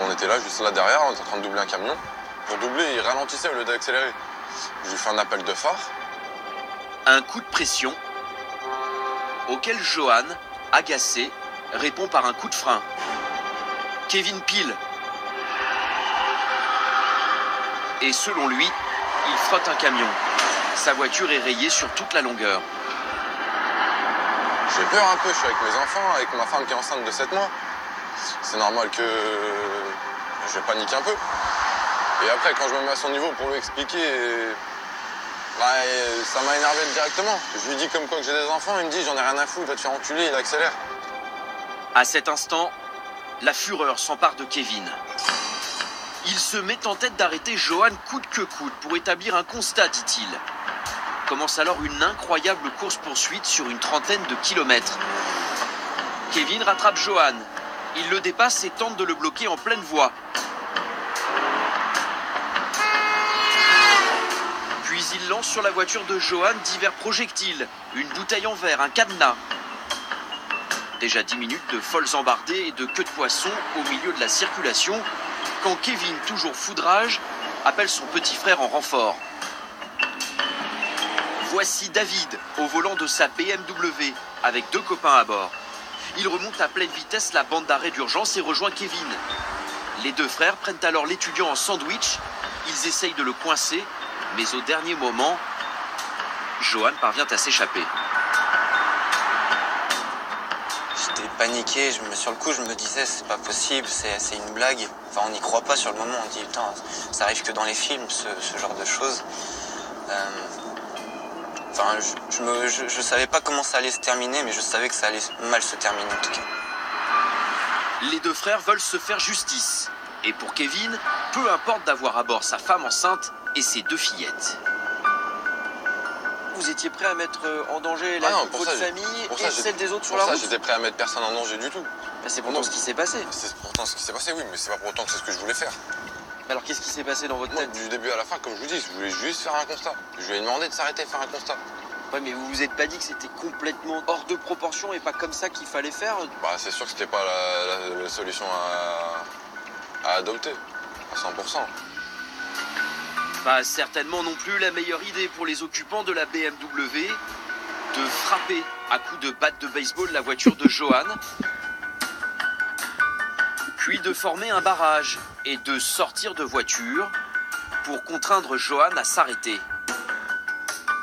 On était là, juste là derrière, on était en train de doubler un camion. Pour doubler, il ralentissait au lieu d'accélérer. Je lui fais un appel de phare. Un coup de pression auquel Johan, agacé, répond par un coup de frein. Kevin pile. Et selon lui, il frotte un camion. Sa voiture est rayée sur toute la longueur. J'ai peur un peu, je suis avec mes enfants, avec ma femme qui est enceinte de 7 mois. C'est normal que je panique un peu. Et après, quand je me mets à son niveau pour lui expliquer, ça m'a énervé directement. Je lui dis comme quoi que j'ai des enfants, il me dit j'en ai rien à foutre, va te faire enculer, il accélère. À cet instant, la fureur s'empare de Kevin. Il se met en tête d'arrêter Johan coûte que coûte pour établir un constat, dit-il. Commence alors une incroyable course-poursuite sur une trentaine de kilomètres. Kevin rattrape Johan. Il le dépasse et tente de le bloquer en pleine voie. Puis il lance sur la voiture de Johan divers projectiles, une bouteille en verre, un cadenas. Déjà 10 minutes de folles embardées et de queues de poisson au milieu de la circulation, quand Kevin, toujours foudrage, appelle son petit frère en renfort. Voici David au volant de sa BMW avec 2 copains à bord. Il remonte à pleine vitesse la bande d'arrêt d'urgence et rejoint Kevin. Les 2 frères prennent alors l'étudiant en sandwich. Ils essayent de le coincer, mais au dernier moment, Johan parvient à s'échapper. J'étais paniqué, sur le coup je me disais c'est pas possible, c'est une blague. Enfin on n'y croit pas sur le moment, on dit putain ça arrive que dans les films ce genre de choses. Enfin je savais pas comment ça allait se terminer, mais je savais que ça allait mal se terminer en tout cas. Les 2 frères veulent se faire justice. Et pour Kevin, peu importe d'avoir à bord sa femme enceinte et ses 2 fillettes. Vous étiez prêt à mettre en danger la vie de votre famille et celle des autres sur la route? Pour ça, j'étais prêt à mettre personne en danger du tout. C'est pourtant ce qui s'est passé. C'est pourtant ce qui s'est passé, oui, mais c'est pas pour autant que c'est ce que je voulais faire. Alors qu'est-ce qui s'est passé dans votre Moi, tête? du début à la fin, comme je vous dis, je voulais juste faire un constat. Je lui ai demandé de s'arrêter et faire un constat. Ouais, mais vous vous êtes pas dit que c'était complètement hors de proportion et pas comme ça qu'il fallait faire? Bah, c'est sûr que c'était pas la solution à adopter, à 100%. Pas certainement non plus la meilleure idée pour les occupants de la BMW de frapper à coups de batte de baseball la voiture de Johan, puis de former un barrage et de sortir de voiture pour contraindre Johan à s'arrêter.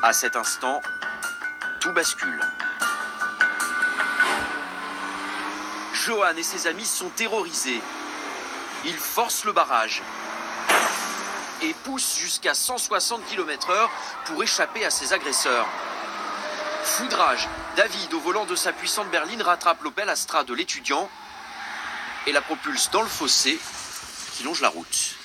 À cet instant, tout bascule. Johan et ses amis sont terrorisés. Ils forcent le barrage et poussent jusqu'à 160 km/h pour échapper à ses agresseurs. Foudrage, David, au volant de sa puissante berline, rattrape l'Opel Astra de l'étudiant et la propulse dans le fossé qui longe la route.